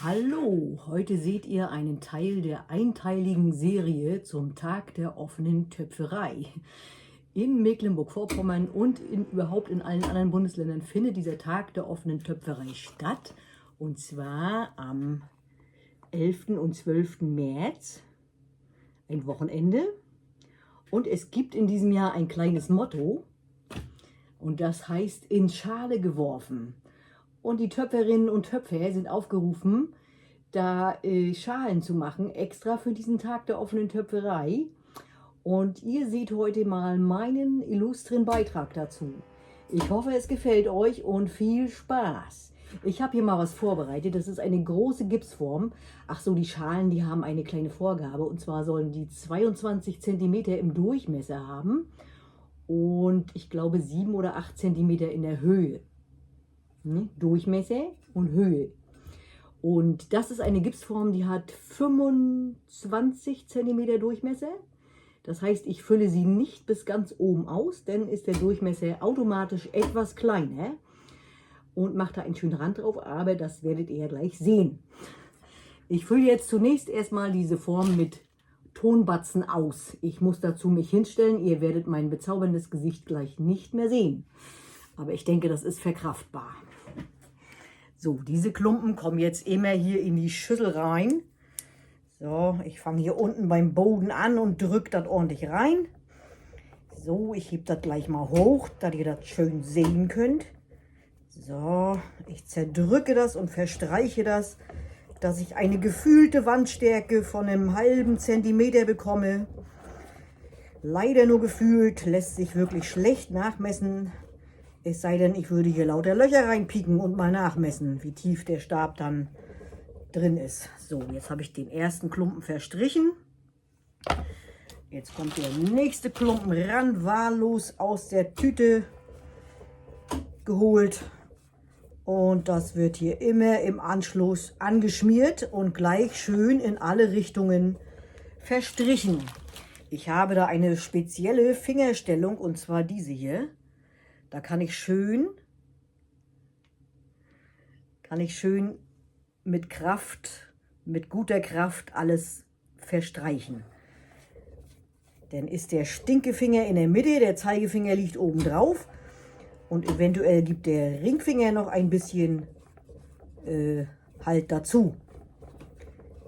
Hallo, heute seht ihr einen Teil der einteiligen Serie zum Tag der offenen Töpferei. In Mecklenburg-Vorpommern und überhaupt in allen anderen Bundesländern findet dieser Tag der offenen Töpferei statt. Und zwar am 11. und 12. März, ein Wochenende. Und es gibt in diesem Jahr ein kleines Motto und das heißt in Schale geworfen. Und die Töpferinnen und Töpfer sind aufgerufen, da Schalen zu machen, extra für diesen Tag der offenen Töpferei. Und ihr seht heute mal meinen illustren Beitrag dazu. Ich hoffe, es gefällt euch und viel Spaß. Ich habe hier mal was vorbereitet. Das ist eine große Gipsform. Ach so, die Schalen, die haben eine kleine Vorgabe. Und zwar sollen die 22 cm im Durchmesser haben und ich glaube 7 oder 8 cm in der Höhe. Durchmesser und Höhe. Und das ist eine Gipsform, die hat 25 cm Durchmesser. Das heißt, ich fülle sie nicht bis ganz oben aus, denn ist der Durchmesser automatisch etwas kleiner und mache da einen schönen Rand drauf, aber das werdet ihr ja gleich sehen. Ich fülle jetzt zunächst erstmal diese Form mit Tonbatzen aus. Ich muss dazu mich hinstellen, ihr werdet mein bezauberndes Gesicht gleich nicht mehr sehen. Aber ich denke, das ist verkraftbar. So, diese Klumpen kommen jetzt immer hier in die Schüssel rein. So, ich fange hier unten beim Boden an und drücke das ordentlich rein. So, ich hebe das gleich mal hoch, dass ihr das schön sehen könnt. So, ich zerdrücke das und verstreiche das, dass ich eine gefühlte Wandstärke von einem halben Zentimeter bekomme. Leider nur gefühlt, lässt sich wirklich schlecht nachmessen. Es sei denn, ich würde hier lauter Löcher reinpieken und mal nachmessen, wie tief der Stab dann drin ist. So, jetzt habe ich den ersten Klumpen verstrichen. Jetzt kommt der nächste Klumpen ran, wahllos aus der Tüte geholt. Und das wird hier immer im Anschluss angeschmiert und gleich schön in alle Richtungen verstrichen. Ich habe da eine spezielle Fingerstellung und zwar diese hier. Da kann ich schön mit Kraft, mit guter Kraft alles verstreichen. Dann ist der Stinkefinger in der Mitte, der Zeigefinger liegt oben drauf und eventuell gibt der Ringfinger noch ein bisschen Halt dazu.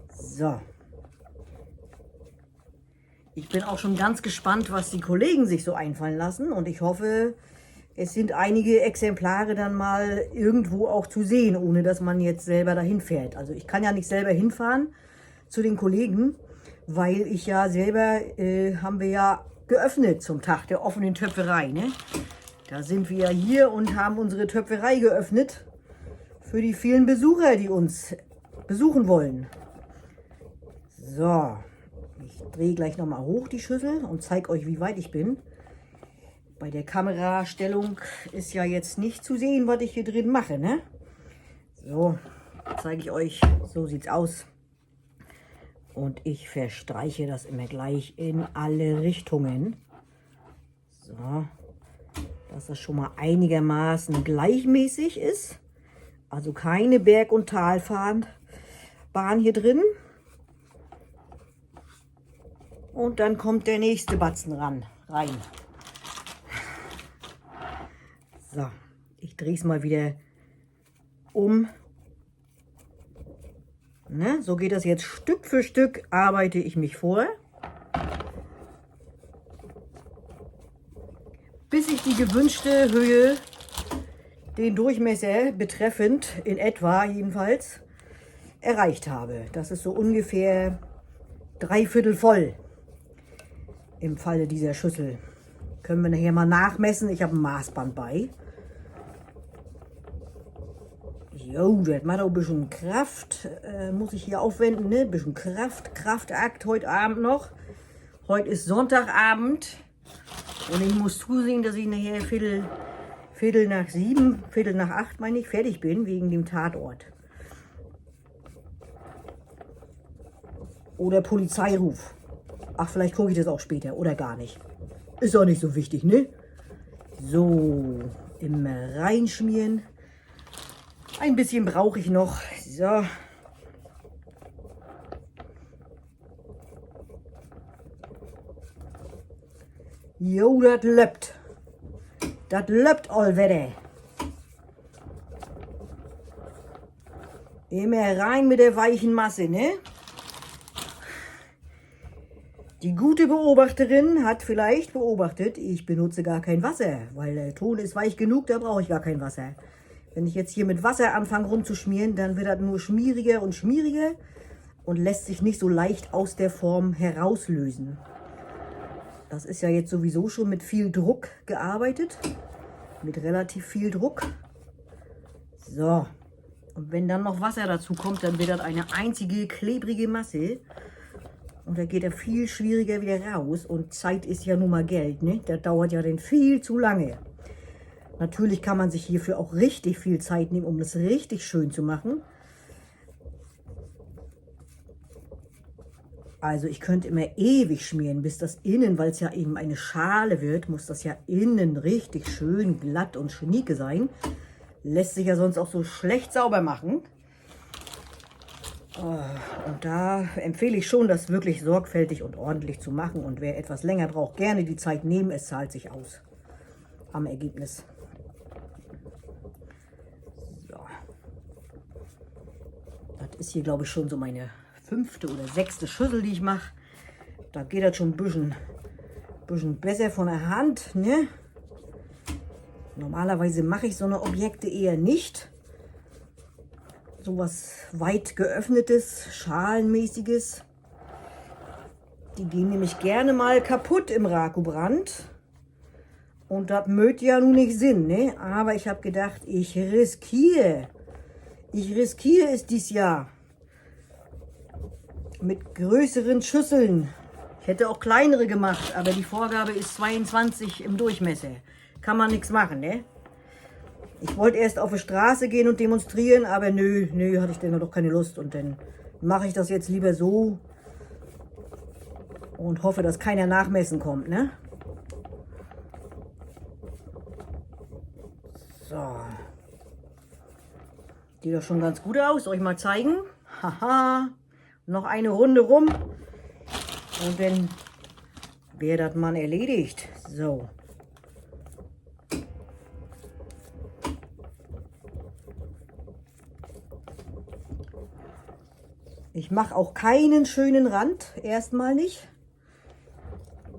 So. Ich bin auch schon ganz gespannt, was die Kollegen sich so einfallen lassen und ich hoffe, es sind einige Exemplare dann mal irgendwo auch zu sehen, ohne dass man jetzt selber dahin fährt. Also ich kann ja nicht selber hinfahren zu den Kollegen, weil ich ja selber, haben wir ja geöffnet zum Tag der offenen Töpferei. Ne? Da sind wir ja hier und haben unsere Töpferei geöffnet für die vielen Besucher, die uns besuchen wollen. So, ich drehe gleich nochmal hoch die Schüssel und zeige euch, wie weit ich bin. Bei der Kamerastellung ist ja jetzt nicht zu sehen, was ich hier drin mache, ne? So, zeige ich euch, so sieht's aus. Und ich verstreiche das immer gleich in alle Richtungen. So, dass das schon mal einigermaßen gleichmäßig ist. Also keine Berg- und Talbahn hier drin. Und dann kommt der nächste Batzen rein. So, ich drehe es mal wieder um. Ne, so geht das jetzt Stück für Stück, arbeite ich mich vor. Bis ich die gewünschte Höhe, den Durchmesser betreffend, in etwa jedenfalls, erreicht habe. Das ist so ungefähr 3/4 voll im Falle dieser Schüssel. Können wir nachher mal nachmessen. Ich habe ein Maßband bei. Jo, das macht auch ein bisschen Kraft. Muss ich hier aufwenden, ne? Ein bisschen Kraftakt heute Abend noch. Heute ist Sonntagabend. Und ich muss zusehen, dass ich nachher Viertel nach 7, Viertel nach 8, meine ich, fertig bin, wegen dem Tatort. Oder Polizeiruf. Ach, vielleicht gucke ich das auch später oder gar nicht. Ist auch nicht so wichtig, ne? So, immer reinschmieren. Ein bisschen brauche ich noch. So, Jo, das löppt. Das löppt allwetter. Immer rein mit der weichen Masse, ne? Die gute Beobachterin hat vielleicht beobachtet, ich benutze gar kein Wasser, weil der Ton ist weich genug, da brauche ich gar kein Wasser. Wenn ich jetzt hier mit Wasser anfange rumzuschmieren, dann wird das nur schmieriger und schmieriger und lässt sich nicht so leicht aus der Form herauslösen. Das ist ja jetzt sowieso schon mit viel Druck gearbeitet, mit relativ viel Druck. So, und wenn dann noch Wasser dazu kommt, dann wird das eine einzige klebrige Masse. Und da geht er viel schwieriger wieder raus. Und Zeit ist ja nun mal Geld, ne? Das dauert ja dann viel zu lange. Natürlich kann man sich hierfür auch richtig viel Zeit nehmen, um das richtig schön zu machen. Also ich könnte immer ewig schmieren, bis das innen, weil es ja eben eine Schale wird, muss das ja innen richtig schön glatt und schnieke sein. Lässt sich ja sonst auch so schlecht sauber machen. Und da empfehle ich schon, das wirklich sorgfältig und ordentlich zu machen. Und wer etwas länger braucht, gerne die Zeit nehmen. Es zahlt sich aus am Ergebnis. So. Das ist hier, glaube ich, schon so meine 5. oder 6. Schüssel, die ich mache. Da geht das schon ein bisschen besser von der Hand, ne? Normalerweise mache ich so eine Objekte eher nicht. Sowas weit geöffnetes, schalenmäßiges. Die gehen nämlich gerne mal kaputt im Rakubrand. Und das mögt ja nun nicht Sinn, ne? Aber ich habe gedacht, ich riskiere. Ich riskiere es dieses Jahr. Mit größeren Schüsseln. Ich hätte auch kleinere gemacht, aber die Vorgabe ist 22 im Durchmesser. Kann man nichts machen, ne? Ich wollte erst auf die Straße gehen und demonstrieren, aber nö, hatte ich dann doch keine Lust. Und dann mache ich das jetzt lieber so und hoffe, dass keiner nachmessen kommt, ne? So. Sieht doch schon ganz gut aus. Soll ich mal zeigen? Haha. Noch eine Runde rum. Und dann wäre das Mann erledigt. So. Ich mache auch keinen schönen Rand, erstmal nicht.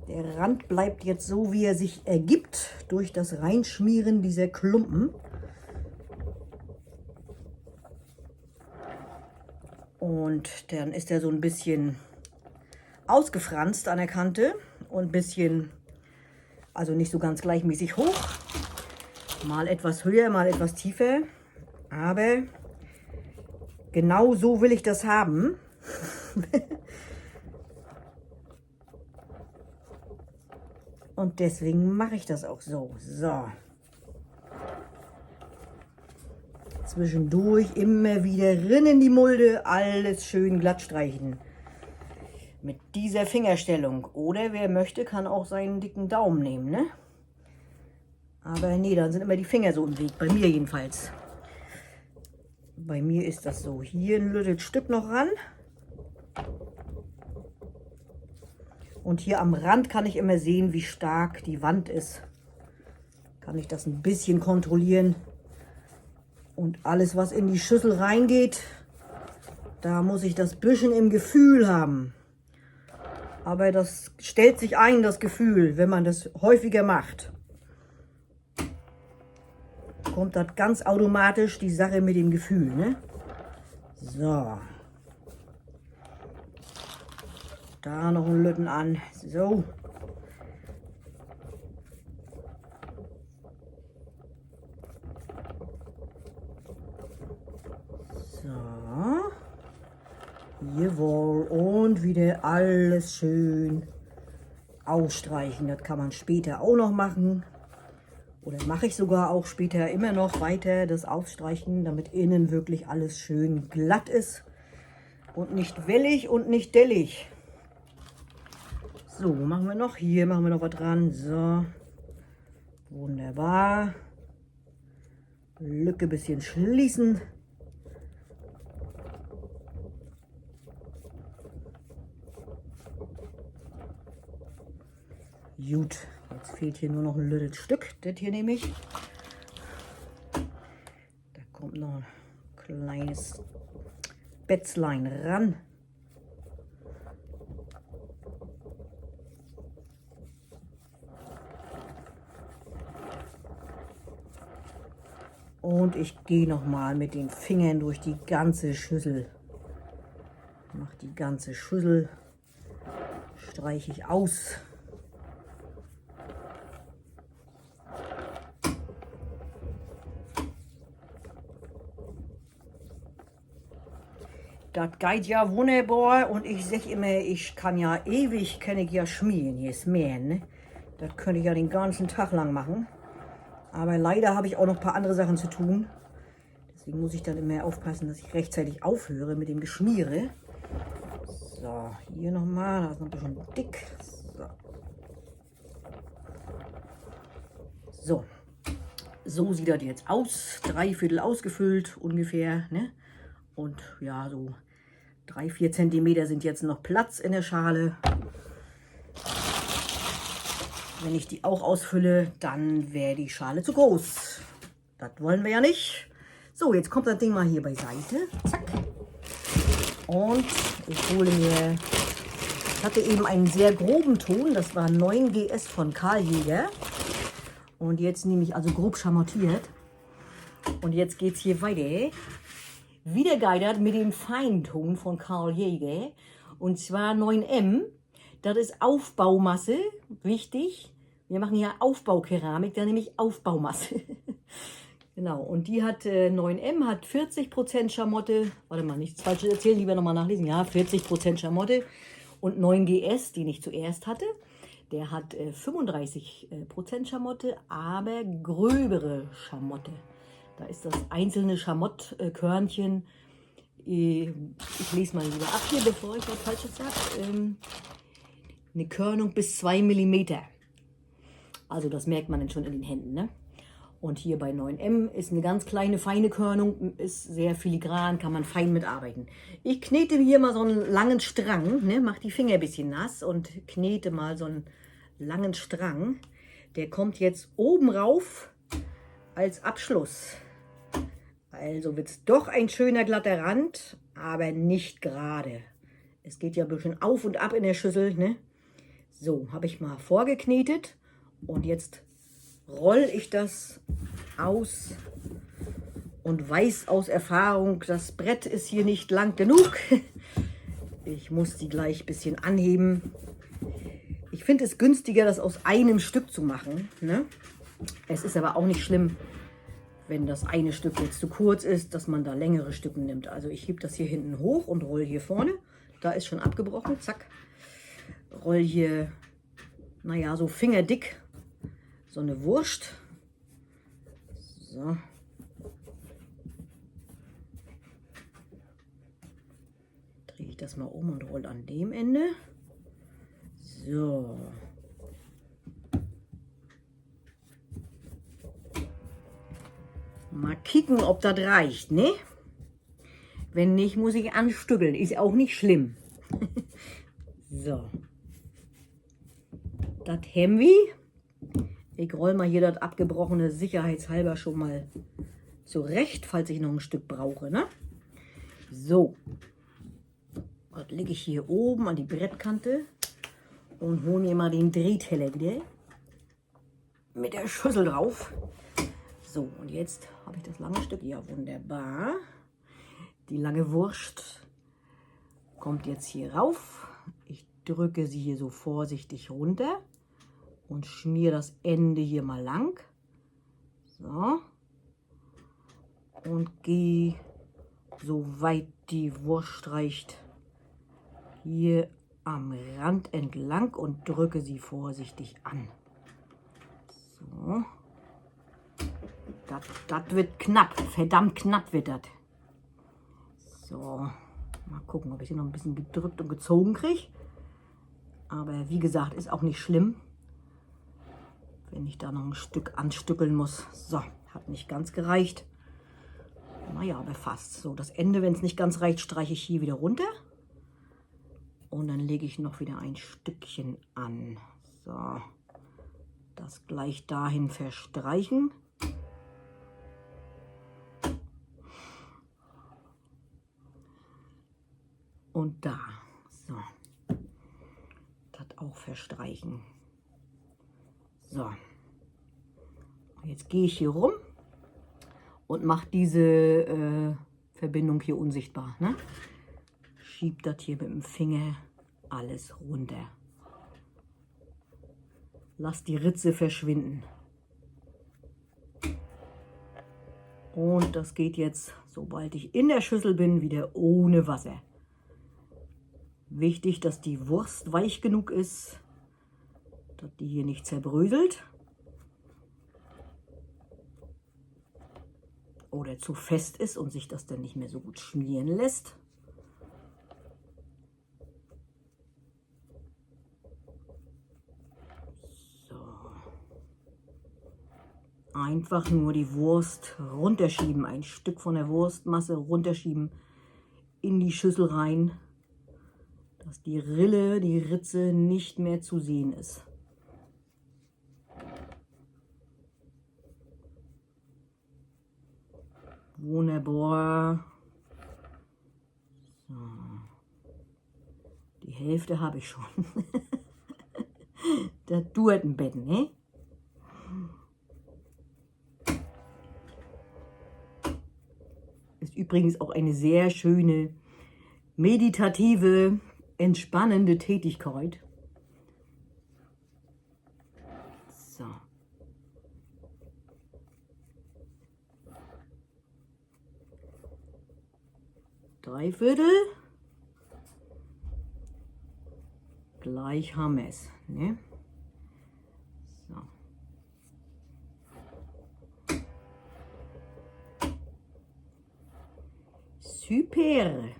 Der Rand bleibt jetzt so, wie er sich ergibt, durch das Reinschmieren dieser Klumpen. Und dann ist er so ein bisschen ausgefranst an der Kante und ein bisschen, also nicht so ganz gleichmäßig hoch. Mal etwas höher, mal etwas tiefer. Aber genau so will ich das haben. Und deswegen mache ich das auch so. So. Zwischendurch immer wieder rein in die Mulde, alles schön glatt streichen. Mit dieser Fingerstellung. Oder wer möchte, kann auch seinen dicken Daumen nehmen, ne? Aber nee, dann sind immer die Finger so im Weg. Bei mir jedenfalls. Bei mir ist das so. Hier ein lüttes Stück noch ran. Und hier am Rand kann ich immer sehen, wie stark die Wand ist. Kann ich das ein bisschen kontrollieren. Und alles, was in die Schüssel reingeht, da muss ich das bisschen im Gefühl haben. Aber das stellt sich ein, das Gefühl, wenn man das häufiger macht. Kommt das ganz automatisch, die Sache mit dem Gefühl, ne? So. Da noch ein Lütten an. So. So. Jawohl. Und wieder alles schön ausstreichen. Das kann man später auch noch machen. Oder mache ich sogar auch später immer noch weiter das Ausstreichen, damit innen wirklich alles schön glatt ist. Und nicht wellig und nicht dellig. So, machen wir noch. Hier machen wir noch was dran. So. Wunderbar. Lücke ein bisschen schließen. Gut, Jetzt fehlt hier nur noch ein lüttes Stück. Das hier nehme ich. Da kommt noch ein kleines Bätzlein ran. Und ich gehe noch mal mit den Fingern durch die ganze Schüssel. Mache die ganze Schüssel, streiche ich aus. Das geht ja wunderbar und ich sage immer, ich kann ja ewig, kann ich ja schmieren, hier Smähen, ne? Das könnte ich ja den ganzen Tag lang machen. Aber leider habe ich auch noch ein paar andere Sachen zu tun. Deswegen muss ich dann immer aufpassen, dass ich rechtzeitig aufhöre mit dem Geschmiere. So, hier nochmal, da ist noch ein bisschen dick. So. So sieht das jetzt aus. 3/4 ausgefüllt ungefähr, ne? Und ja, so 3-4 cm sind jetzt noch Platz in der Schale. Wenn ich die auch ausfülle, dann wäre die Schale zu groß. Das wollen wir ja nicht. So, jetzt kommt das Ding mal hier beiseite. Zack. Und ich hole mir, ich hatte eben einen sehr groben Ton, das war 9GS von Karl Jäger. Und jetzt nehme ich also grob schamottiert. Und jetzt geht es hier weiter. Wieder geidert mit dem Feinton von Karl Jäger. Und zwar 9M. Das ist Aufbaumasse, wichtig. Wir machen ja Aufbaukeramik, da nehme ich Aufbaumasse. Genau, und die hat 9M, hat 40% Schamotte. Warte mal, nichts Falsches erzählen, lieber nochmal nachlesen. Ja, 40% Schamotte. Und 9GS, den ich zuerst hatte, der hat 35% Schamotte, aber gröbere Schamotte. Da ist das einzelne Schamottkörnchen. Ich lese mal lieber ab hier, bevor ich was Falsches sage. Eine Körnung bis 2 mm. Also das merkt man dann schon in den Händen, ne? Und hier bei 9M ist eine ganz kleine, feine Körnung, ist sehr filigran, kann man fein mitarbeiten. Ich knete hier mal so einen langen Strang, ne? Mach die Finger ein bisschen nass und knete mal so einen langen Strang. Der kommt jetzt oben rauf als Abschluss. Also wird es doch ein schöner glatter Rand, aber nicht gerade. Es geht ja ein bisschen auf und ab in der Schüssel, ne? So, habe ich mal vorgeknetet und jetzt rolle ich das aus und weiß aus Erfahrung, das Brett ist hier nicht lang genug. Ich muss die gleich ein bisschen anheben. Ich finde es günstiger, das aus einem Stück zu machen, ne? Es ist aber auch nicht schlimm, wenn das eine Stück jetzt zu kurz ist, dass man da längere Stücke nimmt. Also ich hebe das hier hinten hoch und rolle hier vorne. Da ist schon abgebrochen, zack. Roll hier, naja, so fingerdick so eine Wurst. So. Drehe ich das mal um und roll an dem Ende. So. Mal kicken, ob das reicht, ne? Wenn nicht, muss ich anstückeln. Ist auch nicht schlimm. So. Das haben wir. Ich roll mal hier das abgebrochene sicherheitshalber schon mal zurecht, falls ich noch ein Stück brauche, ne? So. Das lege ich hier oben an die Brettkante und hole mir mal den Drehteller wieder mit der Schüssel drauf. So, und jetzt habe ich das lange Stück. Ja, wunderbar. Die lange Wurst kommt jetzt hier rauf. Ich drücke sie hier so vorsichtig runter und schmiere das Ende hier mal lang. So. Und gehe, so weit die Wurst reicht, hier am Rand entlang und drücke sie vorsichtig an. So. Das wird knapp, verdammt knapp wird das. So, mal gucken, ob ich sie noch ein bisschen gedrückt und gezogen kriege. Aber wie gesagt, ist auch nicht schlimm, wenn ich da noch ein Stück anstückeln muss. So, hat nicht ganz gereicht. Naja, aber fast. So, das Ende, wenn es nicht ganz reicht, streiche ich hier wieder runter. Und dann lege ich noch wieder ein Stückchen an. So, das gleich dahin verstreichen. Und da. So. Das auch verstreichen. So. Jetzt gehe ich hier rum und mache diese Verbindung hier unsichtbar. Ne? Schieb das hier mit dem Finger alles runter. Lass die Ritze verschwinden. Und das geht jetzt, sobald ich in der Schüssel bin, wieder ohne Wasser. Wichtig, dass die Wurst weich genug ist, dass die hier nicht zerbröselt. Oder zu fest ist und sich das dann nicht mehr so gut schmieren lässt. So. Einfach nur die Wurst runterschieben, ein Stück von der Wurstmasse runterschieben in die Schüssel rein, dass die Rille, die Ritze nicht mehr zu sehen ist. Wunderbar. So. Die Hälfte habe ich schon. Das dauert ein Bett, ne? Ist übrigens auch eine sehr schöne, meditative, entspannende Tätigkeit. So. Dreiviertel. Gleich haben wir es. Ne? So. Super.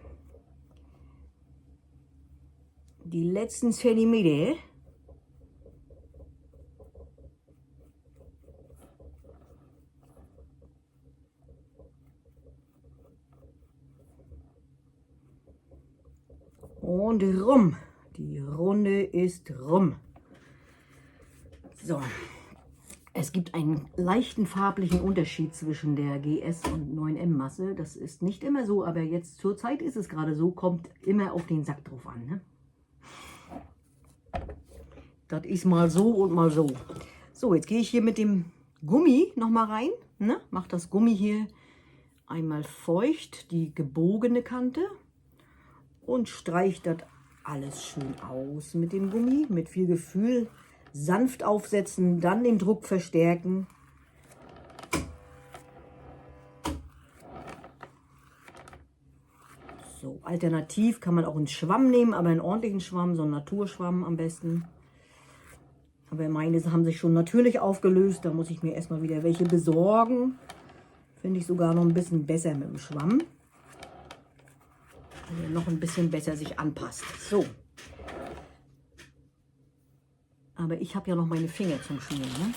Die letzten Zentimeter. Und rum. Die Runde ist rum. So. Es gibt einen leichten farblichen Unterschied zwischen der GS und 9M Masse. Das ist nicht immer so, aber jetzt zur Zeit ist es gerade so. Kommt immer auf den Sack drauf an. Ne? Das ist mal so und mal so. So, jetzt gehe ich hier mit dem Gummi noch mal rein. Ne? Mach das Gummi hier einmal feucht, die gebogene Kante. Und streiche das alles schön aus mit dem Gummi, mit viel Gefühl. Sanft aufsetzen, dann den Druck verstärken. So, alternativ kann man auch einen Schwamm nehmen, aber einen ordentlichen Schwamm, so einen Naturschwamm am besten. Aber meine haben sich schon natürlich aufgelöst, da muss ich mir erstmal wieder welche besorgen. Finde ich sogar noch ein bisschen besser mit dem Schwamm. Weil er noch ein bisschen besser sich anpasst. So. Aber ich habe ja noch meine Finger zum Schmieren. Ne?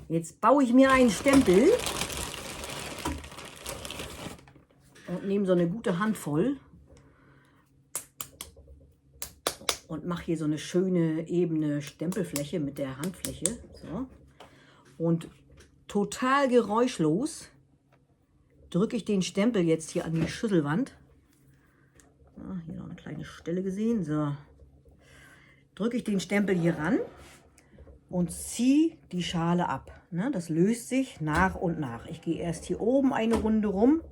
Jetzt baue ich mir einen Stempel und nehme so eine gute Handvoll und mache hier so eine schöne ebene Stempelfläche mit der Handfläche. So. Und total geräuschlos drücke ich den Stempel jetzt hier an die Schüsselwand. Ja, hier noch eine kleine Stelle gesehen. So. Drücke ich den Stempel hier ran und ziehe die Schale ab. Ne, das löst sich nach und nach. Ich gehe erst hier oben eine Runde rum.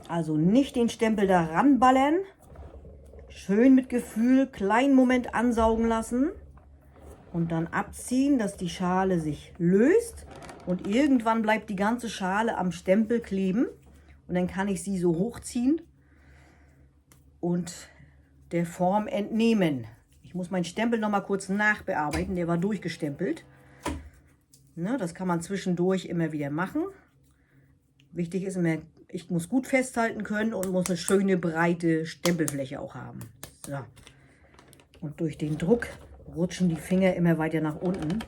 Also nicht den Stempel da ranballern. Schön mit Gefühl, kleinen Moment ansaugen lassen. Und dann abziehen, dass die Schale sich löst. Und irgendwann bleibt die ganze Schale am Stempel kleben. Und dann kann ich sie so hochziehen und der Form entnehmen. Ich muss meinen Stempel noch mal kurz nachbearbeiten. Der war durchgestempelt. Ne, das kann man zwischendurch immer wieder machen. Wichtig ist immer, ich muss gut festhalten können und muss eine schöne breite Stempelfläche auch haben. So. Und durch den Druck rutschen die Finger immer weiter nach unten.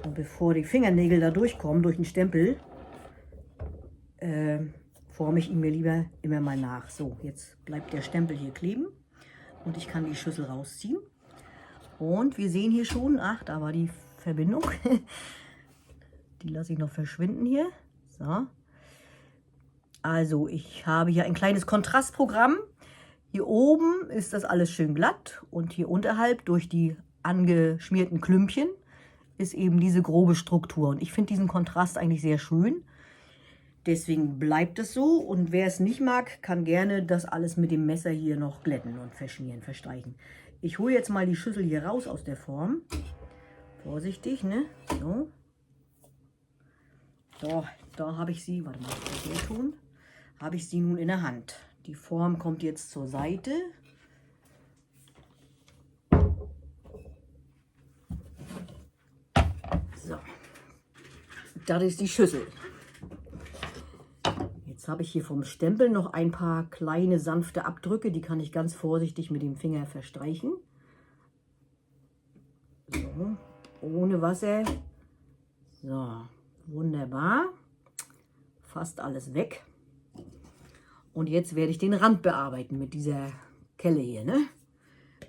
Und bevor die Fingernägel da durchkommen, durch den Stempel, forme ich ihn mir lieber immer mal nach. So, jetzt bleibt der Stempel hier kleben. und ich kann die Schüssel rausziehen. Und wir sehen hier schon, ach, da war die Verbindung. Die lasse ich noch verschwinden hier. So. Also ich habe hier ein kleines Kontrastprogramm. Hier oben ist das alles schön glatt und hier unterhalb durch die angeschmierten Klümpchen ist eben diese grobe Struktur. Und ich finde diesen Kontrast eigentlich sehr schön. Deswegen bleibt es so. Und wer es nicht mag, kann gerne das alles mit dem Messer hier noch glätten und verschmieren, verstreichen. Ich hole jetzt mal die Schüssel hier raus aus der Form. Vorsichtig, ne? So. So, da habe ich sie, warte mal, das tun, habe ich sie nun in der Hand. Die Form kommt jetzt zur Seite. So, das ist die Schüssel. Jetzt habe ich hier vom Stempel noch ein paar kleine sanfte Abdrücke, die kann ich ganz vorsichtig mit dem Finger verstreichen. So, ohne Wasser. So, wunderbar. Fast alles weg. Und jetzt werde ich den Rand bearbeiten mit dieser Kelle hier, ne?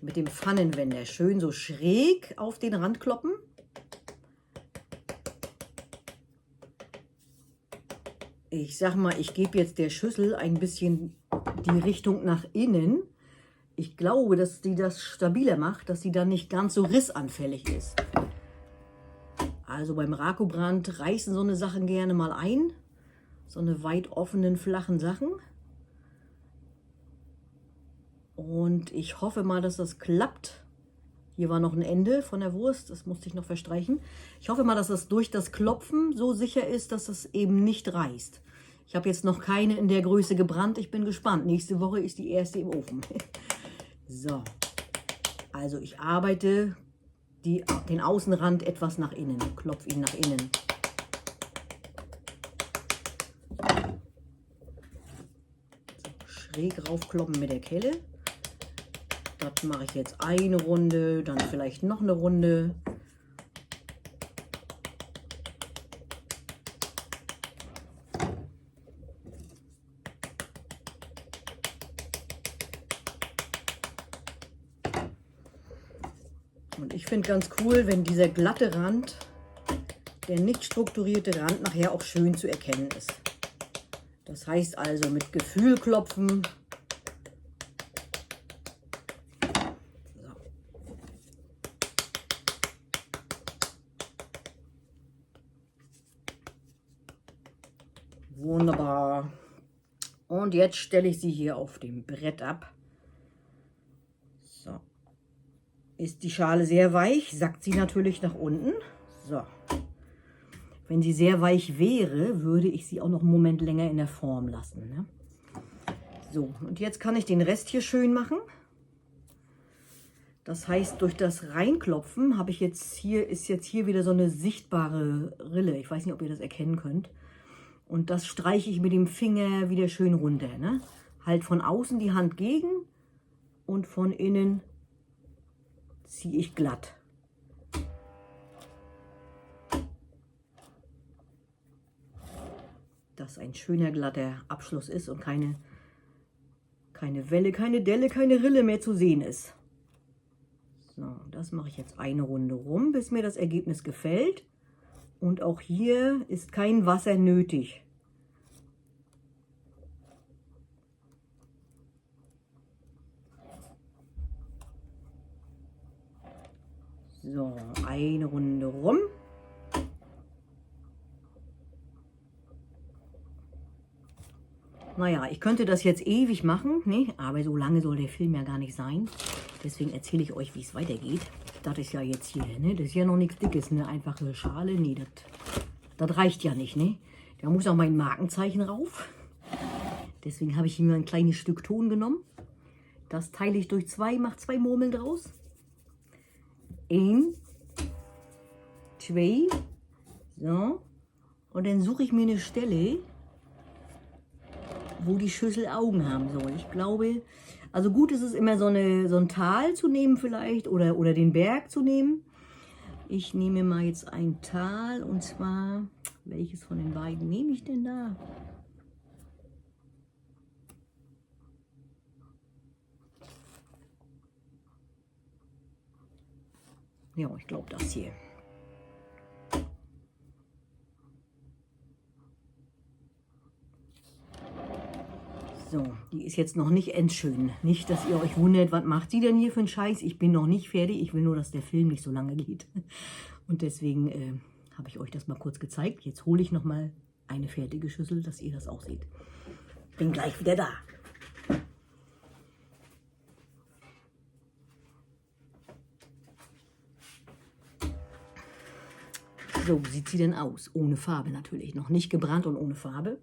Mit dem Pfannenwender. Schön so schräg auf den Rand kloppen. Ich sag mal, ich gebe jetzt der Schüssel ein bisschen die Richtung nach innen. Ich glaube, dass die das stabiler macht, dass sie dann nicht ganz so rissanfällig ist. Also beim Rakubrand reißen so eine Sachen gerne mal ein. So eine weit offenen, flachen Sachen. Und ich hoffe mal, dass das klappt. Hier war noch ein Ende von der Wurst, das musste ich noch verstreichen. Ich hoffe mal, dass das durch das Klopfen so sicher ist, dass das eben nicht reißt. Ich habe jetzt noch keine in der Größe gebrannt, ich bin gespannt. Nächste Woche ist die erste im Ofen. So, also ich arbeite den Außenrand etwas nach innen, klopfe ihn nach innen. So, schräg raufkloppen mit der Kelle. Das mache ich jetzt eine Runde, dann vielleicht noch eine Runde. Und ich finde ganz cool, wenn dieser glatte Rand, der nicht strukturierte Rand, nachher auch schön zu erkennen ist. Das heißt also mit Gefühl klopfen. Wunderbar. Und jetzt stelle ich sie hier auf dem Brett ab. So. Ist die Schale sehr weich, sackt sie natürlich nach unten. So. Wenn sie sehr weich wäre, würde ich sie auch noch einen Moment länger in der Form lassen. Ne? So, und jetzt kann ich den Rest hier schön machen. Das heißt, durch das Reinklopfen habe ich jetzt hier, ist jetzt hier wieder so eine sichtbare Rille. Ich weiß nicht, ob ihr das erkennen könnt. Und das streiche ich mit dem Finger wieder schön runter. Ne? Halt von außen die Hand gegen und von innen ziehe ich glatt. Dass ein schöner glatter Abschluss ist und keine Welle, keine Delle, keine Rille mehr zu sehen ist. So, das mache ich jetzt eine Runde rum, bis mir das Ergebnis gefällt. Und auch hier ist kein Wasser nötig. So, eine Runde rum. Naja, ich könnte das jetzt ewig machen, ne? Aber so lange soll der Film ja gar nicht sein. Deswegen erzähle ich euch, wie es weitergeht. Das ist ja jetzt hier, ne? Das ist ja noch nichts Dickes, eine einfache Schale. Nee, das reicht ja nicht, ne? Da muss auch mein Markenzeichen rauf. Deswegen habe ich mir ein kleines Stück Ton genommen. Das teile ich durch 2, mache 2 Murmeln draus. 1, 2, so. Und dann suche ich mir eine Stelle, wo die Schüssel Augen haben soll. Ich glaube, also gut ist es immer so ein Tal zu nehmen vielleicht oder den Berg zu nehmen. Ich nehme mal jetzt ein Tal und zwar, welches von den beiden nehme ich denn da? Ja, ich glaube das hier. So, die ist jetzt noch nicht endschön. Nicht, dass ihr euch wundert, was macht sie denn hier für einen Scheiß? Ich bin noch nicht fertig. Ich will nur, dass der Film nicht so lange geht. Und deswegen habe ich euch das mal kurz gezeigt. Jetzt hole ich noch mal eine fertige Schüssel, dass ihr das auch seht. Bin gleich wieder da. So, wie sieht sie denn aus? Ohne Farbe natürlich. Noch nicht gebrannt und ohne Farbe.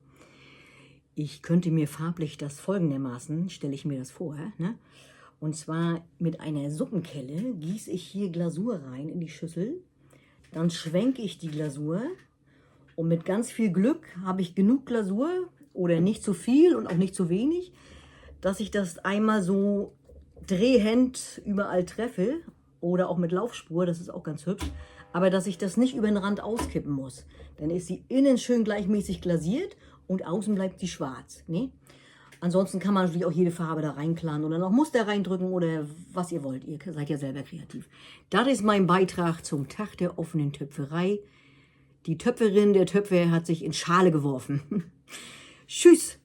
Ich könnte mir farblich das folgendermaßen, stelle ich mir das vor, ne? Und zwar mit einer Suppenkelle gieße ich hier Glasur rein in die Schüssel. Dann schwenke ich die Glasur und mit ganz viel Glück habe ich genug Glasur oder nicht zu viel und auch nicht zu wenig, dass ich das einmal so drehend überall treffe oder auch mit Laufspur, das ist auch ganz hübsch. Aber dass ich das nicht über den Rand auskippen muss. Dann ist sie innen schön gleichmäßig glasiert und außen bleibt sie schwarz. Ne? Ansonsten kann man natürlich auch jede Farbe da reinplanen oder noch Muster reindrücken oder was ihr wollt. Ihr seid ja selber kreativ. Das ist mein Beitrag zum Tag der offenen Töpferei. Die Töpferin, der Töpfer hat sich in Schale geworfen. Tschüss!